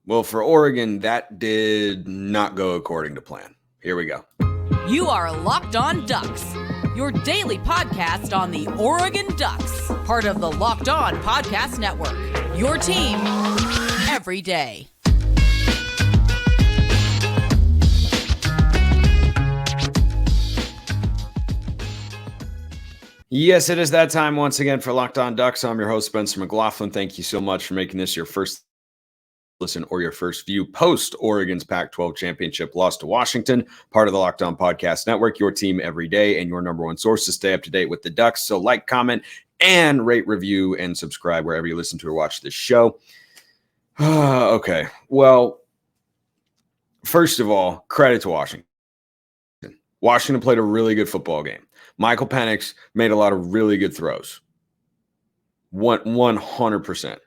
Well, for Oregon, that did not go according to plan. Here we go. You are Locked On Ducks, your daily podcast on the Oregon Ducks, part of the Locked On Podcast Network, your team every day. Yes, it is that time once again for Locked On Ducks. I'm your host, Spencer McLaughlin. Thank you so much for making this your first listen or your first view post Oregon's Pac-12 Championship loss to Washington, part of the Locked On Podcast Network, your team every day and your number one source to stay up to date with the Ducks. So like, comment, and rate, review, and subscribe wherever you listen to or watch this show. Okay, well, first of all, credit to Washington. Washington played a really good football game. Michael Penix made a lot of really good throws. 100%.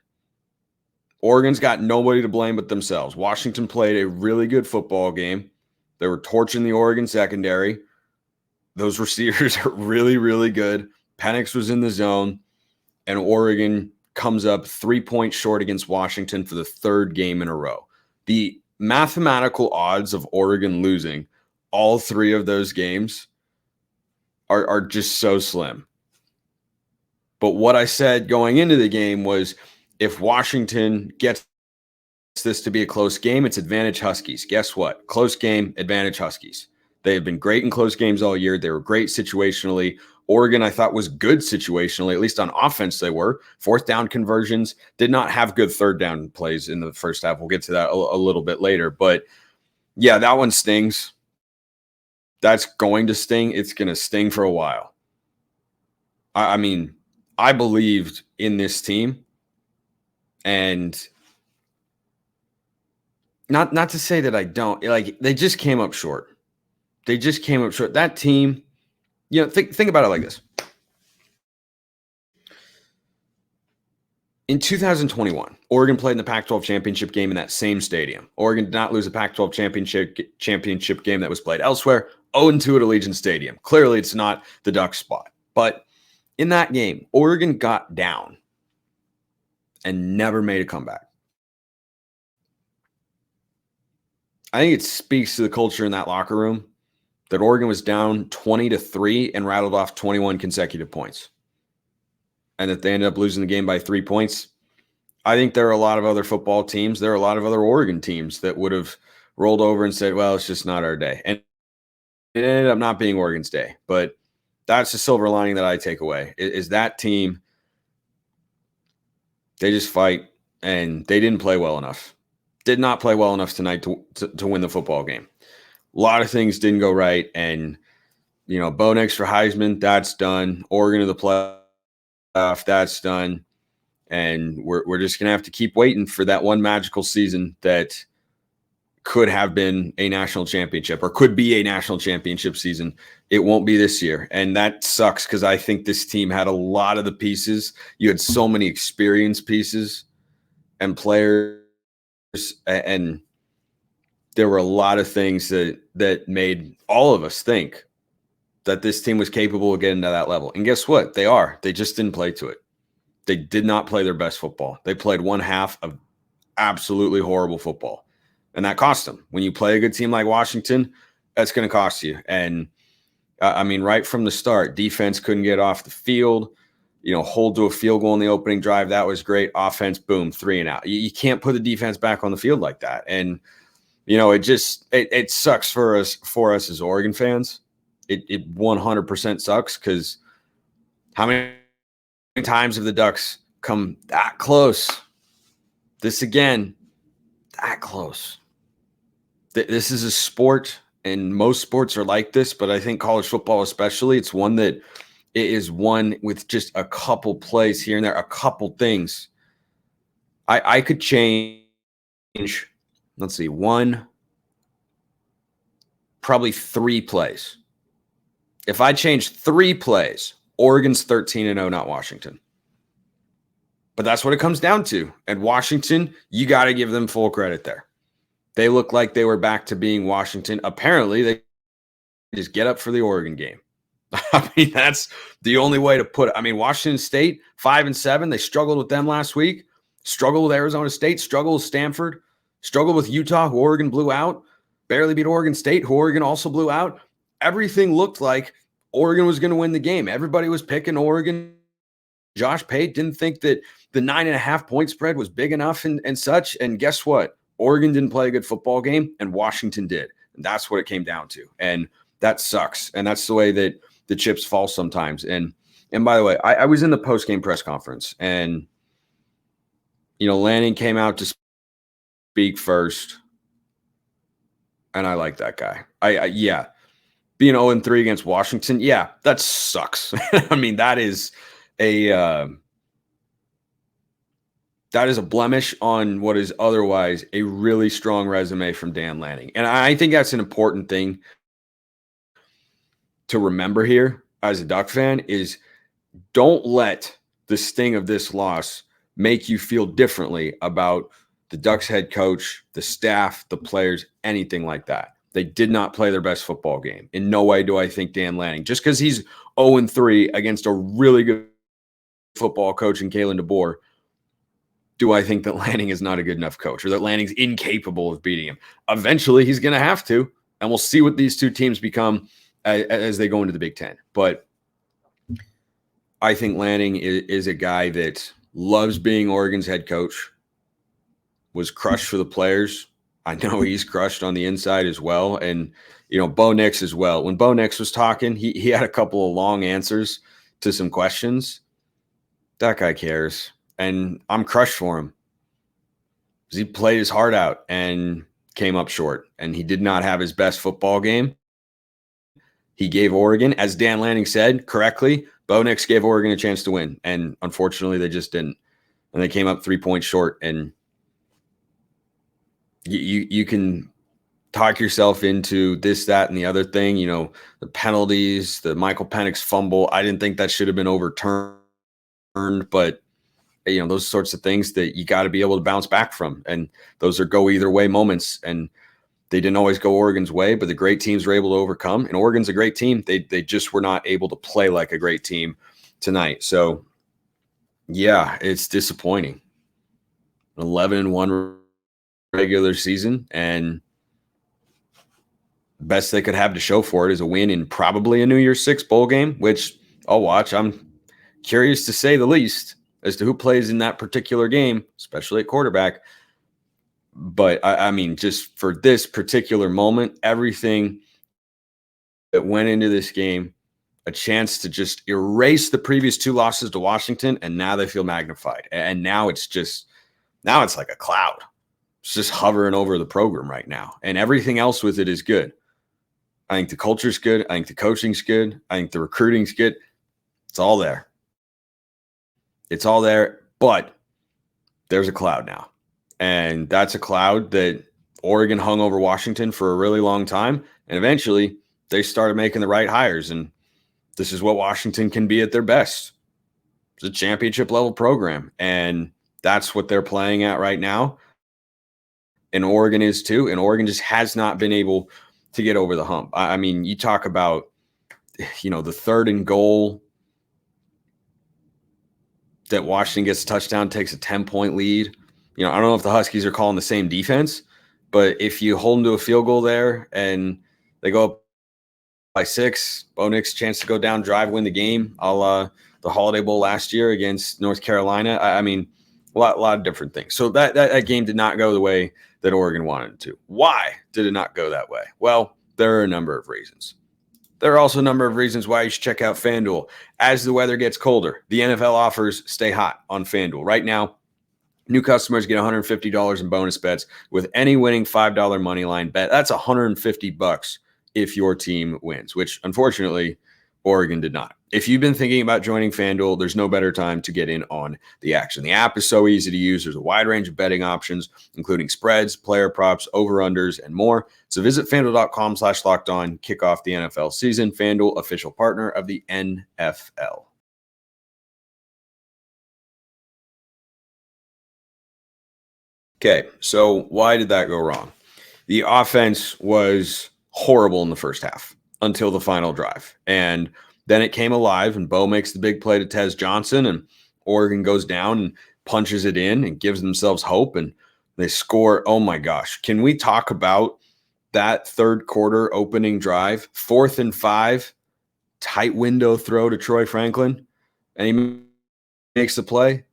Oregon's got nobody to blame but themselves. Washington played a really good football game. They were torching the Oregon secondary. Those receivers are really, really good. Penix was in the zone, and Oregon comes up 3 points short against Washington for the third game in a row. The mathematical odds of Oregon losing all three of those games are just so slim. But what I said going into the game was, if Washington gets this to be a close game, it's advantage Huskies. Guess what? Close game, advantage Huskies. They have been great in close games all year. They were great situationally. Oregon, I thought, was good situationally, at least on offense they were. Fourth down conversions, did not have good third down plays in the first half. We'll get to that a little bit later. But, yeah, that one stings. That's going to sting. It's going to sting for a while. I mean, I believed in this team. And not to say that I don't, like, they just came up short. That team, think about it like this. In 2021, Oregon played in the Pac-12 Championship Game in that same stadium. Oregon did not lose a Pac-12 Championship Game that was played elsewhere. 0-2 at Allegiant Stadium. Clearly, it's not the Ducks spot. But in that game, Oregon got down and never made a comeback. I think it speaks to the culture in that locker room that Oregon was down 20-3 and rattled off 21 consecutive points, and that they ended up losing the game by 3 points. I think there are a lot of other football teams. There are a lot of other Oregon teams that would have rolled over and said, well, it's just not our day. And it ended up not being Oregon's day. But that's the silver lining that I take away, is that team, they just fight, and they didn't play well enough. Did not play well enough tonight to win the football game. A lot of things didn't go right, and Bo Nix for Heisman, that's done. Oregon to the playoff, that's done, and we're just gonna have to keep waiting for that one magical season that could have been a national championship, or could be a national championship season. It won't be this year, and that sucks because I think this team had a lot of the pieces. You had so many experienced pieces and players. And there were a lot of things that made all of us think that this team was capable of getting to that level. And guess what? They are. They just didn't play to it. They did not play their best football. They played one half of absolutely horrible football. And that cost them. When you play a good team like Washington, that's going to cost you. And, right from the start, defense couldn't get off the field. Hold to a field goal in the opening drive. That was great. Offense, boom, 3 and out. You can't put the defense back on the field like that. And, it sucks for us as Oregon fans. It 100% sucks, because how many times have the Ducks come that close? This again, that close. This is a sport, and most sports are like this, but I think college football especially, it's one that it is one with just a couple plays here and there, a couple things. I could change, let's see, probably 3 plays. If I change 3 plays, Oregon's 13-0, not Washington. But that's what it comes down to. And Washington, you got to give them full credit there. They look like they were back to being Washington. Apparently, they just get up for the Oregon game. That's the only way to put it. Washington State, 5-7. They struggled with them last week. Struggled with Arizona State. Struggled with Stanford. Struggled with Utah, who Oregon blew out. Barely beat Oregon State, who Oregon also blew out. Everything looked like Oregon was going to win the game. Everybody was picking Oregon. Josh Pate didn't think that the 9.5 point spread was big enough and such. And guess what? Oregon didn't play a good football game, and Washington did. And that's what it came down to. And that sucks. And that's the way that the chips fall sometimes. And by the way, I was in the post-game press conference, and, Lanning came out to speak first. And I like that guy. Yeah. Being 0-3 against Washington, yeah, that sucks. I mean, that is a blemish on what is otherwise a really strong resume from Dan Lanning. And I think that's an important thing to remember here as a Duck fan is don't let the sting of this loss make you feel differently about the Ducks head coach, the staff, the players, anything like that. They did not play their best football game. In no way do I think Dan Lanning, just because he's 0-3 against a really good football coach in Kalen DeBoer, do I think that Lanning is not a good enough coach or that Lanning's incapable of beating him. Eventually, he's going to have to, and we'll see what these two teams become as they go into the Big Ten. But I think Lanning is a guy that loves being Oregon's head coach, was crushed for the players. I know he's crushed on the inside as well. And, Bo Nix as well. When Bo Nix was talking, he had a couple of long answers to some questions. That guy cares. And I'm crushed for him. He played his heart out and came up short. And he did not have his best football game. He gave Oregon, as Dan Lanning said correctly, Bo Nix gave Oregon a chance to win. And unfortunately, they just didn't. And they came up 3 points short. And you can talk yourself into this, that, and the other thing, the penalties, the Michael Penix fumble. I didn't think that should have been overturned, but those sorts of things that you got to be able to bounce back from. And those are go either way moments. And they didn't always go Oregon's way, but the great teams were able to overcome. And Oregon's a great team. They just were not able to play like a great team tonight. So, yeah, it's disappointing. 11-1 regular season, and best they could have to show for it is a win in probably a New Year's Six bowl game, which I'll watch. I'm curious to say the least as to who plays in that particular game, especially at quarterback. But I mean, just for this particular moment, everything that went into this game, a chance to just erase the previous two losses to Washington, and now they feel magnified. And now it's like a cloud. It's just hovering over the program right now. And everything else with it is good. I think the culture's good. I think the coaching's good. I think the recruiting's good. It's all there. It's all there, but there's a cloud now. And that's a cloud that Oregon hung over Washington for a really long time. And eventually they started making the right hires. And this is what Washington can be at their best. It's a championship level program. And that's what they're playing at right now. And Oregon is too. And Oregon just has not been able to get over the hump. I mean, you talk about, the 3rd and goal that Washington gets a touchdown, takes a 10-point lead. I don't know if the Huskies are calling the same defense, but if you hold them to a field goal there and they go up by 6, Bo Nix chance to go down, drive, win the game, a la the Holiday Bowl last year against North Carolina. I mean, a lot of different things. So that game did not go the way that Oregon wanted it to. Why did it not go that way? Well, there are a number of reasons. There are also a number of reasons why you should check out FanDuel. As the weather gets colder, the NFL offers stay hot on FanDuel. Right now, new customers get $150 in bonus bets with any winning $5 money line bet. That's $150 if your team wins, which unfortunately Oregon did not. If you've been thinking about joining FanDuel, there's no better time to get in on the action. The app is so easy to use. There's a wide range of betting options, including spreads, player props, over-unders, and more. So visit FanDuel.com/lockedon, kick off the NFL season. FanDuel, official partner of the NFL. Okay, so why did that go wrong? The offense was horrible in the first half until the final drive. And then it came alive, and Bo makes the big play to Tez Johnson, and Oregon goes down and punches it in and gives themselves hope. And They score. Oh my gosh. Can we talk about that third quarter opening drive? 4th and 5, tight window throw to Troy Franklin, and he makes the play.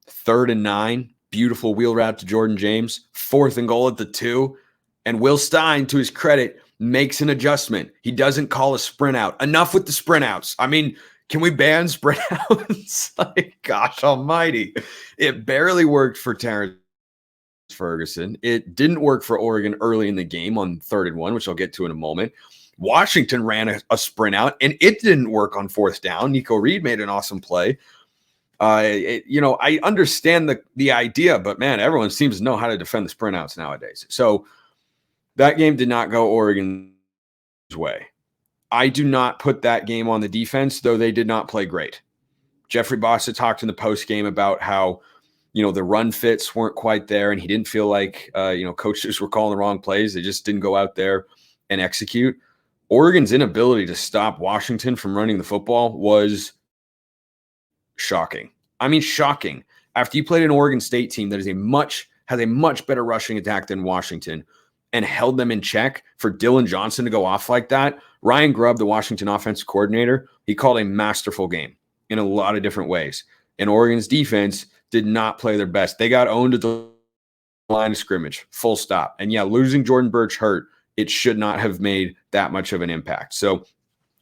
3rd and 9, beautiful wheel route to Jordan James. 4th and goal at the 2. And Will Stein, to his credit, makes an adjustment. He doesn't call a sprint out. Enough with the sprint outs. I mean, can we ban sprint outs? Like, gosh almighty. It barely worked for Terrence Ferguson. It didn't work for Oregon early in the game on 3rd and 1, which I'll get to in a moment. Washington ran a sprint out, and it didn't work on 4th down. Nico Reed made an awesome play. I understand the idea, but man, everyone seems to know how to defend the sprint outs nowadays. So that game did not go Oregon's way. I do not put that game on the defense, though they did not play great. Jeffrey Bossa talked in the post game about how, the run fits weren't quite there, and he didn't feel like, coaches were calling the wrong plays. They just didn't go out there and execute. Oregon's inability to stop Washington from running the football was shocking. I mean, shocking. After you played an Oregon State team that has a much better rushing attack than Washington and held them in check, for Dylan Johnson to go off like that, Ryan Grubb, the Washington offensive coordinator, he called a masterful game in a lot of different ways. And Oregon's defense did not play their best. They got owned at the line of scrimmage, full stop. And yeah, losing Jordan Birch hurt. It should not have made that much of an impact. So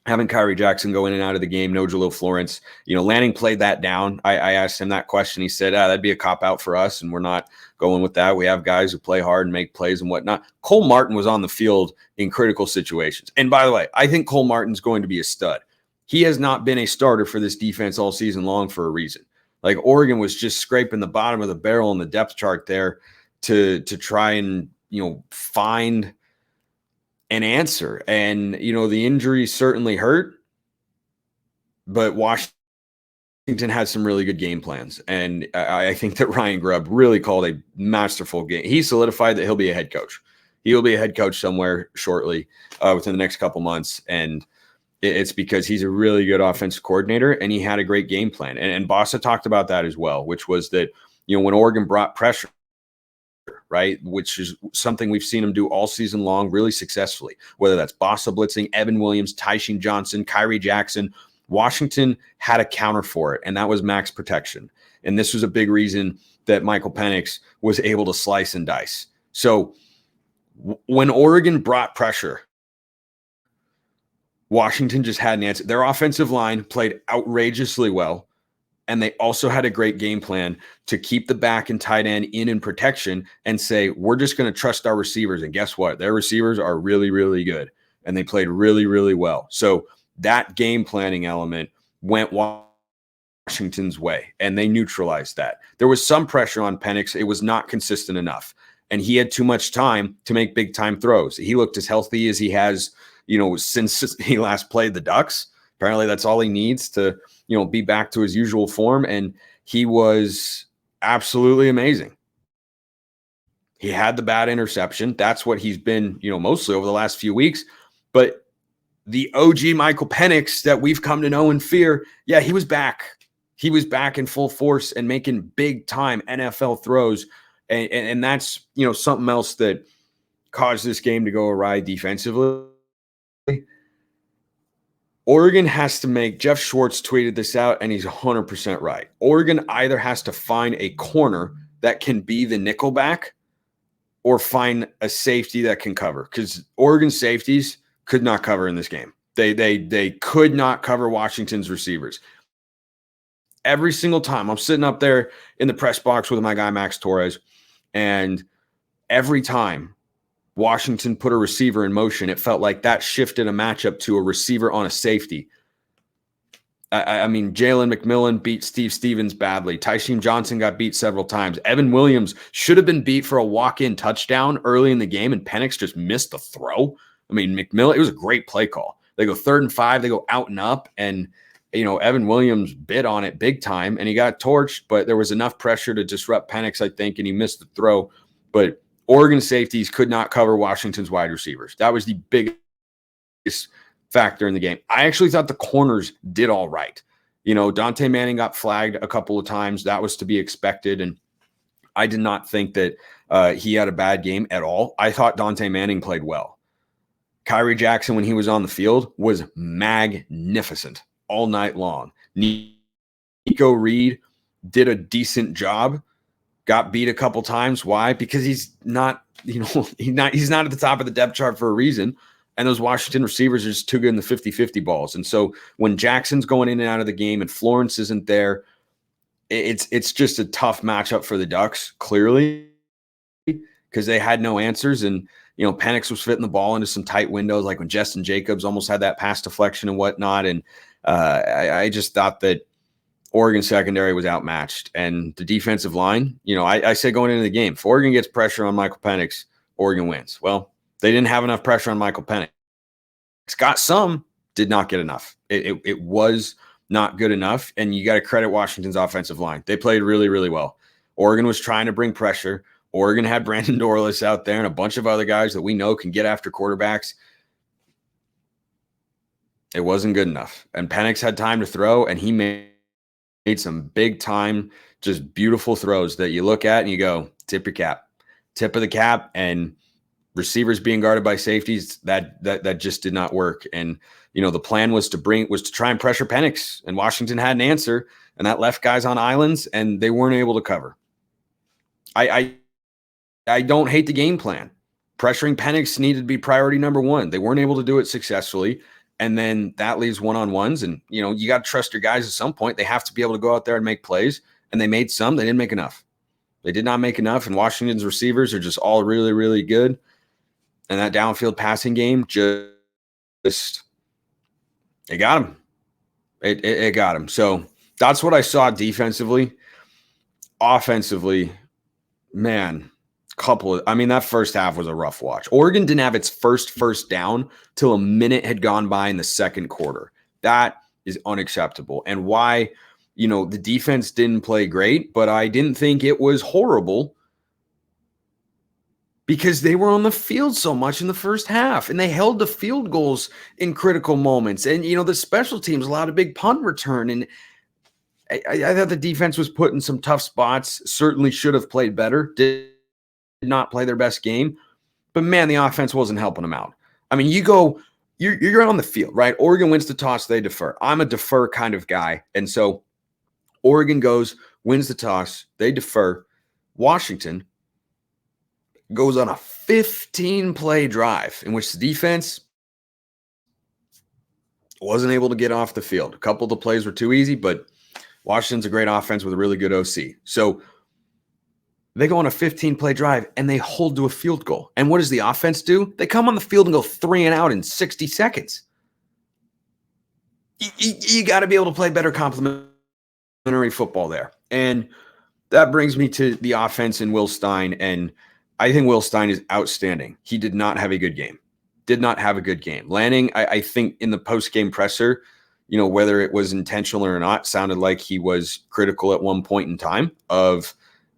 having Kyrie Jackson go in and out of the game, no Jalil Florence, Lanning played that down. I asked him that question. He said, that'd be a cop-out for us, and we're not going with that. We have guys who play hard and make plays and whatnot. Cole Martin was on the field in critical situations. And by the way, I think Cole Martin's going to be a stud. He has not been a starter for this defense all season long for a reason. Like, Oregon was just scraping the bottom of the barrel in the depth chart there to try and, find an answer. And, the injuries certainly hurt, but Washington had some really good game plans. And I think that Ryan Grubb really called a masterful game. He solidified that he'll be a head coach. He'll be a head coach somewhere shortly, within the next couple months. And it's because he's a really good offensive coordinator, and he had a great game plan. And Bossa talked about that as well, which was that, when Oregon brought pressure, right, which is something we've seen him do all season long really successfully, whether that's Bossa blitzing, Evan Williams, Tysheem Johnson, Kyrie Jackson, Washington had a counter for it, and that was max protection. And this was a big reason that Michael Penix was able to slice and dice. So when Oregon brought pressure, Washington just had an answer. Their offensive line played outrageously well, and they also had a great game plan to keep the back and tight end in protection and say, we're just going to trust our receivers. And guess what? Their receivers are really, really good, and they played really, really well. So that game planning element went Washington's way, and they neutralized that. There was some pressure on Penix. It was not consistent enough, and he had too much time to make big-time throws. He looked as healthy as he has, since he last played the Ducks. Apparently that's all he needs to, be back to his usual form. And he was absolutely amazing. He had the bad interception. That's what he's been, mostly over the last few weeks. But the OG Michael Penix that we've come to know and fear, yeah, he was back. He was back in full force and making big time NFL throws. And that's, something else that caused this game to go awry defensively. Oregon has to make, Jeff Schwartz tweeted this out, and he's 100% right. Oregon either has to find a corner that can be the nickelback or find a safety that can cover, because Oregon safeties could not cover in this game. They could not cover Washington's receivers. Every single time I'm sitting up there in the press box with my guy Max Torres, and every time Washington put a receiver in motion, it felt like that shifted a matchup to a receiver on a safety. I mean, Jalen McMillan beat Steve Stevens badly. Tysheem Johnson got beat several times. Evan Williams should have been beat for a walk-in touchdown early in the game, and Penix just missed the throw. I mean, McMillan, it was a great play call. They go 3rd and 5, they go out and up, and Evan Williams bit on it big time, and he got torched, but there was enough pressure to disrupt Penix, I think, and he missed the throw. But Oregon safeties could not cover Washington's wide receivers. That was the biggest factor in the game. I actually thought the corners did all right. Dante Manning got flagged a couple of times. That was to be expected. And I did not think that he had a bad game at all. I thought Dante Manning played well. Kyrie Jackson, when he was on the field, was magnificent all night long. Nico Reed did a decent job, got beat a couple times. Why? Because he's not, he's not at the top of the depth chart for a reason. And those Washington receivers are just too good in the 50-50 balls. And so when Jackson's going in and out of the game and Florence isn't there, it's just a tough matchup for the Ducks, clearly, because they had no answers. And, Penix was fitting the ball into some tight windows, like when Justin Jacobs almost had that pass deflection and whatnot. And I just thought that Oregon secondary was outmatched. And the defensive line, I said going into the game, if Oregon gets pressure on Michael Penix, Oregon wins. Well, they didn't have enough pressure on Michael Penix. Got some, did not get enough. It was not good enough. And you got to credit Washington's offensive line. They played really, really well. Oregon was trying to bring pressure. Oregon had Brandon Dorlus out there and a bunch of other guys that we know can get after quarterbacks. It wasn't good enough. And Penix had time to throw, and he made some big time, just beautiful throws that you look at and you go, tip your cap. Tip of the cap. And receivers being guarded by safeties, that just did not work. And the plan was to try and pressure Penix, and Washington had an answer, and that left guys on islands, and they weren't able to cover. I don't hate the game plan. Pressuring Penix needed to be priority number one. They weren't able to do it successfully, and then that leaves one-on-ones, and you got to trust your guys at some point. They have to be able to go out there and make plays, and they made some. They didn't make enough. They did not make enough, and Washington's receivers are just all really, really good. And that downfield passing game just it got him. It got him. So that's what I saw defensively. Offensively, man, that first half was a rough watch. Oregon didn't have its first down till a minute had gone by in the second quarter. That is unacceptable. And why, the defense didn't play great, but I didn't think it was horrible, because they were on the field so much in the first half, and they held the field goals in critical moments. And, the special teams allowed a big punt return. And I thought the defense was put in some tough spots, certainly should have played better, did not play their best game. But, man, the offense wasn't helping them out. I mean, you're on the field, right? Oregon wins the toss, they defer. I'm a defer kind of guy. And so Oregon wins the toss, they defer. Washington goes on a 15-play drive in which the defense wasn't able to get off the field. A couple of the plays were too easy, but Washington's a great offense with a really good OC. So they go on a 15-play drive, and they hold to a field goal. And what does the offense do? They come on the field and go 3 and out in 60 seconds. You got to be able to play better complementary football there. And that brings me to the offense and Will Stein, and I think Will Stein is outstanding. He did not have a good game. Lanning, I think in the post-game presser, whether it was intentional or not, sounded like he was critical at one point in time of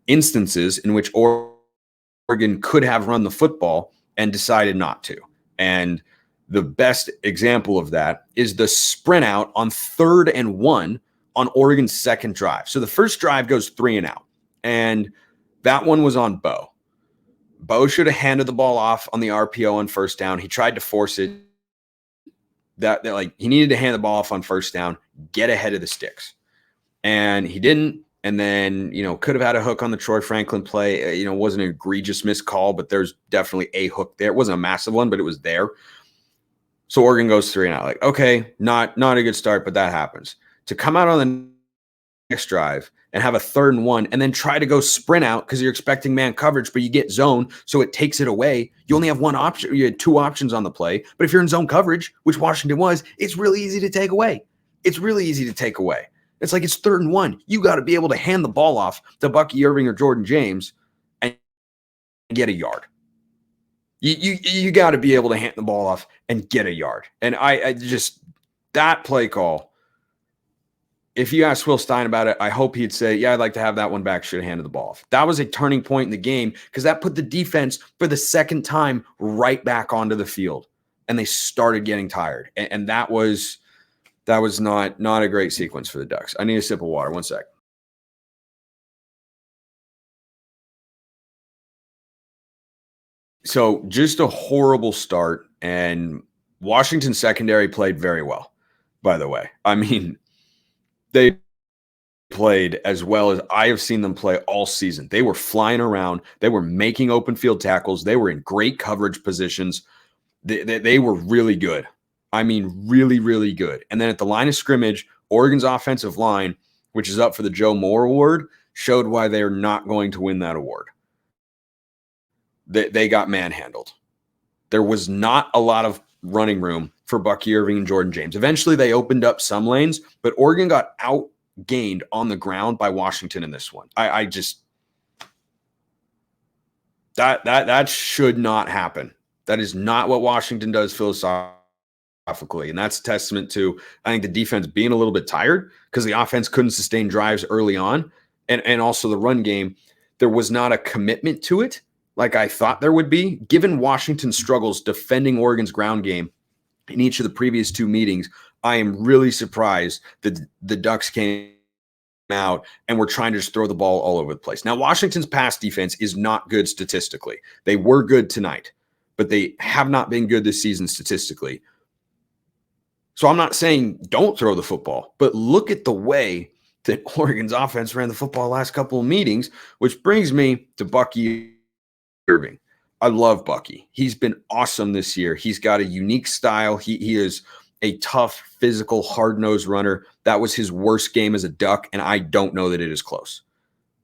instances in which Oregon could have run the football and decided not to. And the best example of that is the sprint out on 3rd and 1 on Oregon's second drive. So the first drive goes 3 and out, and that one was on Bo. Bo should have handed the ball off on the RPO on first down. He tried to force it. That he needed to hand the ball off on first down, get ahead of the sticks. And he didn't. And then, could have had a hook on the Troy Franklin play. It wasn't an egregious missed call, but there's definitely a hook there. It wasn't a massive one, but it was there. So Oregon goes 3 and out. Okay, not a good start, but that happens. To come out on the next drive and have a 3rd and 1 and then try to go sprint out because you're expecting man coverage, but you get zone, so it takes it away. You only have one option. You had 2 options on the play, but if you're in zone coverage, which Washington was, it's really easy to take away. It's like it's 3rd and 1. You got to be able to hand the ball off to Bucky Irving or Jordan James and get a yard. You got to be able to hand the ball off and get a yard. And I just, that play call, if you ask Will Stein about it, I hope he'd say, yeah, I'd like to have that one back, should have handed the ball off. That was a turning point in the game because that put the defense for the second time right back onto the field, and they started getting tired. And that was not a great sequence for the Ducks. I need a sip of water. One sec. So just a horrible start, and Washington secondary played very well, by the way. I mean, they played as well as I have seen them play all season. They were flying around. They were making open field tackles. They were in great coverage positions. They were really good. I mean, really, really good. And then at the line of scrimmage, Oregon's offensive line, which is up for the Joe Moore Award, showed why they are not going to win that award. They got manhandled. There was not a lot of running room for Bucky Irving and Jordan James. Eventually, they opened up some lanes, but Oregon got outgained on the ground by Washington in this one. I just that should not happen. That is not what Washington does philosophically, and that's a testament to, I think, the defense being a little bit tired because the offense couldn't sustain drives early on, and also the run game. There was not a commitment to it like I thought there would be. Given Washington's struggles defending Oregon's ground game in each of the previous two meetings, I am really surprised that the Ducks came out and were trying to just throw the ball all over the place. Now, Washington's pass defense is not good statistically. They were good tonight, but they have not been good this season statistically. So I'm not saying don't throw the football, but look at the way that Oregon's offense ran the football the last couple of meetings, which brings me to Bucky Irving. I love Bucky. He's been awesome this year. He's got a unique style. He is a tough, physical, hard-nosed runner. That was his worst game as a Duck, and I don't know that it is close.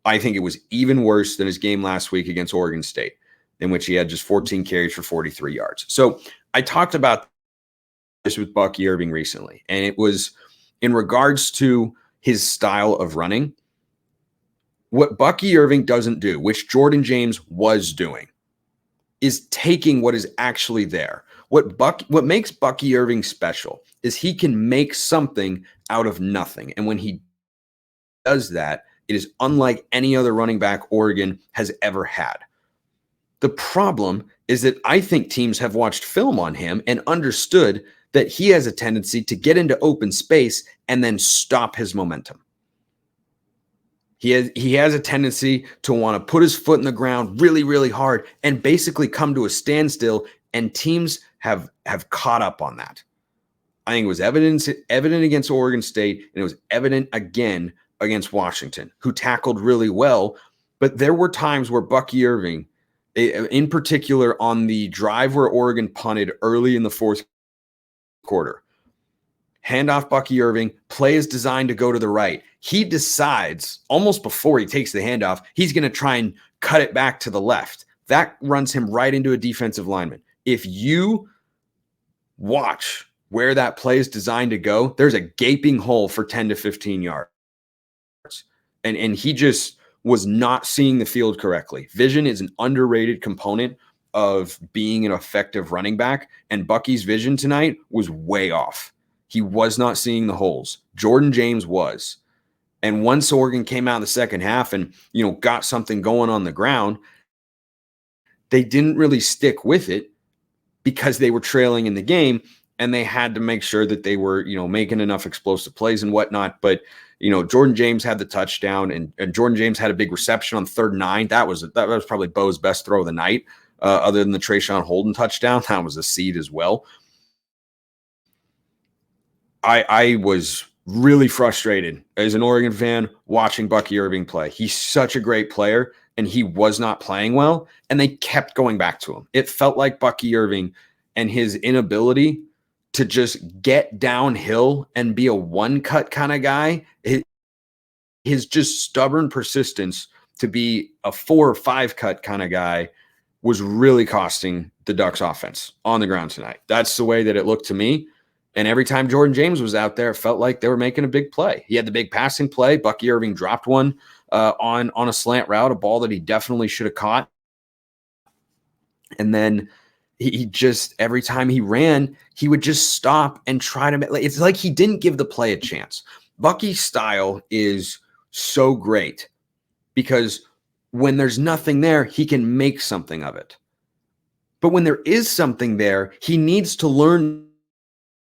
I think it was even worse than his game last week against Oregon State, in which he had just 14 carries for 43 yards. So I talked about this with Bucky Irving recently, and it was in regards to his style of running. What Bucky Irving doesn't do, which Jordan James was doing, is taking what is actually there. What makes Bucky Irving special is he can make something out of nothing. And when he does that, it is unlike any other running back Oregon has ever had. The problem is that I think teams have watched film on him and understood that he has a tendency to get into open space and then stop his momentum. He has a tendency to want to put his foot in the ground really, really hard and basically come to a standstill, and teams have caught up on that. I think it was evident against Oregon State, and it was evident again against Washington, who tackled really well. But there were times where Bucky Irving, in particular on the drive where Oregon punted early in the fourth quarter, handoff Bucky Irving, play is designed to go to the right. He decides almost before he takes the handoff, he's going to try and cut it back to the left. That runs him right into a defensive lineman. If you watch where that play is designed to go, there's a gaping hole for 10 to 15 yards. And he just was not seeing the field correctly. Vision is an underrated component of being an effective running back, and Bucky's vision tonight was way off. He was not seeing the holes. Jordan James was. And once Oregon came out in the second half and, got something going on the ground, they didn't really stick with it because they were trailing in the game, and they had to make sure that they were, making enough explosive plays and whatnot. But, Jordan James had the touchdown, and Jordan James had a big reception on 3rd and 9. That was probably Bo's best throw of the night, other than the Trayshawn Holden touchdown. That was a seed as well. I was really frustrated as an Oregon fan watching Bucky Irving play. He's such a great player, and he was not playing well, and they kept going back to him. It felt like Bucky Irving and his inability to just get downhill and be a one-cut kind of guy, his just stubborn persistence to be a 4 or 5 cut kind of guy was really costing the Ducks offense on the ground tonight. That's the way that it looked to me. And every time Jordan James was out there, it felt like they were making a big play. He had the big passing play. Bucky Irving dropped one on a slant route, a ball that he definitely should have caught. And then he just, every time he ran, he would just stop and try to, it's like he didn't give the play a chance. Bucky's style is so great because when there's nothing there, he can make something of it. But when there is something there, he needs to learn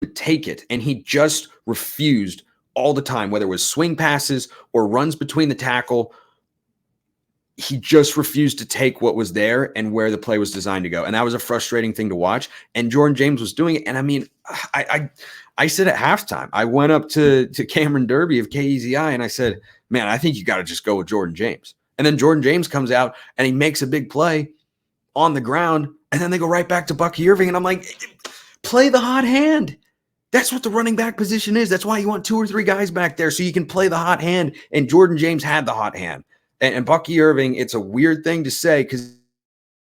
to take it, and he just refused all the time, whether it was swing passes or runs between the tackle. he just refused to take what was there and where the play was designed to go. And that was a frustrating thing to watch. And Jordan James was doing it. And I mean, I said at halftime, I went up to Cameron Derby of KEZI and I said, man, I think you got to just go with Jordan James. And then Jordan James comes out and he makes a big play on the ground. And then they go right back to Bucky Irving. And I'm like, play the hot hand. That's what the running back position is. That's why you want 2 or 3 guys back there so you can play the hot hand. And Jordan James had the hot hand. And Bucky Irving, it's a weird thing to say because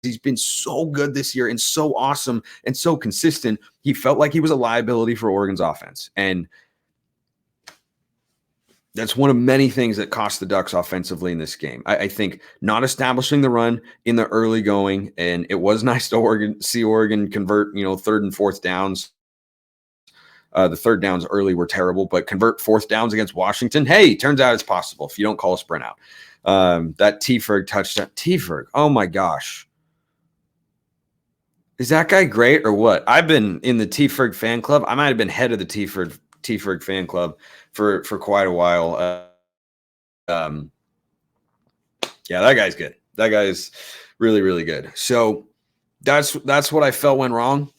he's been so good this year and so awesome and so consistent. He felt like he was a liability for Oregon's offense. And that's one of many things that cost the Ducks offensively in this game. I think not establishing the run in the early going, and it was nice to see Oregon convert, 3rd and 4th downs. The 3rd downs early were terrible, but convert 4th downs against Washington. Hey, turns out it's possible if you don't call a sprint out. That T-Ferg touchdown. T-Ferg, oh my gosh. Is that guy great or what? I've been in the T-Ferg fan club. I might have been head of the T-Ferg fan club for quite a while. Yeah, that guy's good. That guy's really, really good. So that's what I felt went wrong.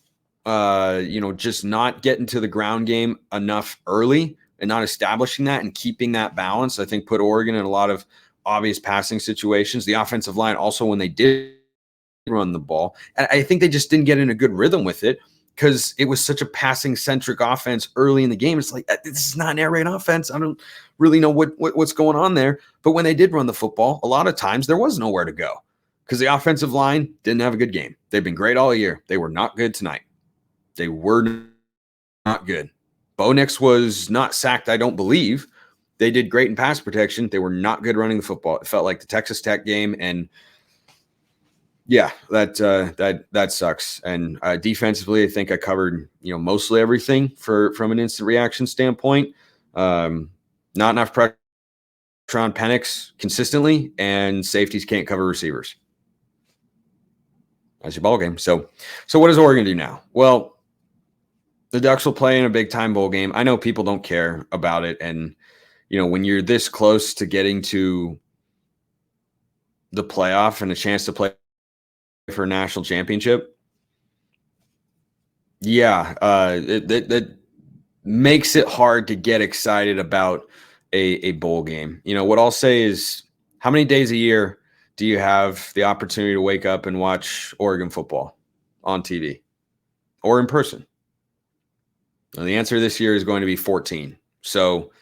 Just not getting to the ground game enough early and not establishing that and keeping that balance, I think put Oregon in a lot of obvious passing situations. The offensive line also, when they did run the ball, I think they just didn't get in a good rhythm with it because it was such a passing-centric offense early in the game. It's like, this is not an air raid offense. I don't really know what's going on there. But when they did run the football, a lot of times there was nowhere to go because the offensive line didn't have a good game. They've been great all year. They were not good tonight. They were not good. Bo Nix was not sacked, I don't believe. They did great in pass protection. They were not good running the football. It felt like the Texas Tech game, and yeah, that sucks. And defensively, I think I covered mostly everything from an instant reaction standpoint. Not enough pressure on Penix consistently, and safeties can't cover receivers. That's your ball game. So what does Oregon do now? Well, the Ducks will play in a big-time bowl game. I know people don't care about it, and when you're this close to getting to the playoff and a chance to play for a national championship, yeah, that makes it hard to get excited about a bowl game. What I'll say is, how many days a year do you have the opportunity to wake up and watch Oregon football on TV or in person? And the answer this year is going to be 14. So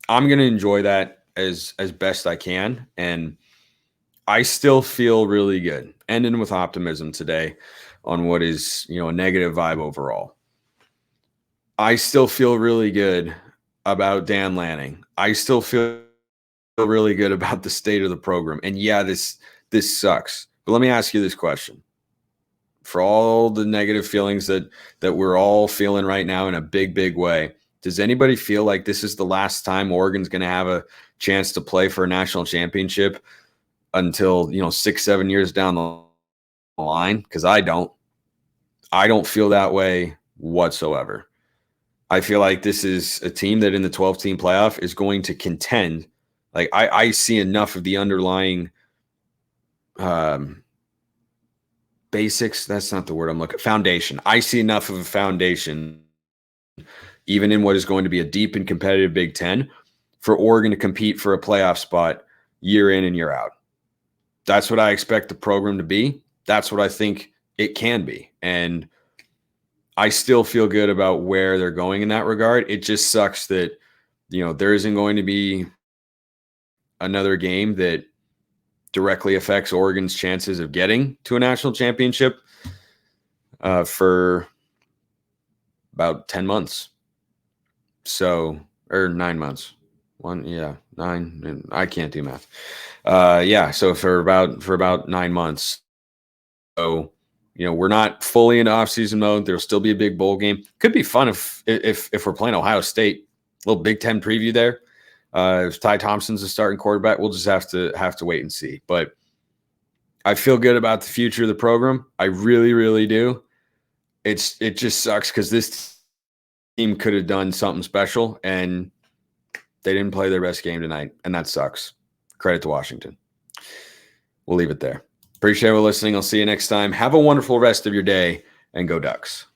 I'm going to enjoy that as best I can. And I still feel really good, ending with optimism today on what is, a negative vibe overall. I still feel really good about Dan Lanning. I still feel really good about the state of the program. And yeah, this sucks. But let me ask you this question. For all the negative feelings that we're all feeling right now in a big, big way, does anybody feel like this is the last time Oregon's going to have a chance to play for a national championship until 6-7 years down the line? Because I don't feel that way whatsoever. I feel like this is a team that in the 12-team playoff is going to contend. Like I see enough of the underlying basics. That's not the word I'm looking. Foundation. I see enough of a foundation, even in what is going to be a deep and competitive Big Ten, for Oregon to compete for a playoff spot year in and year out. That's what I expect the program to be. That's what I think it can be. And I still feel good about where they're going in that regard. It just sucks that, there isn't going to be another game that directly affects Oregon's chances of getting to a national championship for about 10 months. So, or 9 months. 9. I can't do math. So for about 9 months. So, we're not fully into off-season mode. There'll still be a big bowl game. Could be fun if we're playing Ohio State. A little Big Ten preview there. If Ty Thompson's the starting quarterback, we'll just have to wait and see. But I feel good about the future of the program. I really, really do. It just sucks because this team could have done something special, and they didn't play their best game tonight, and that sucks. Credit to Washington. we'll leave it there. Appreciate you listening. I'll see you next time. Have a wonderful rest of your day, and go Ducks.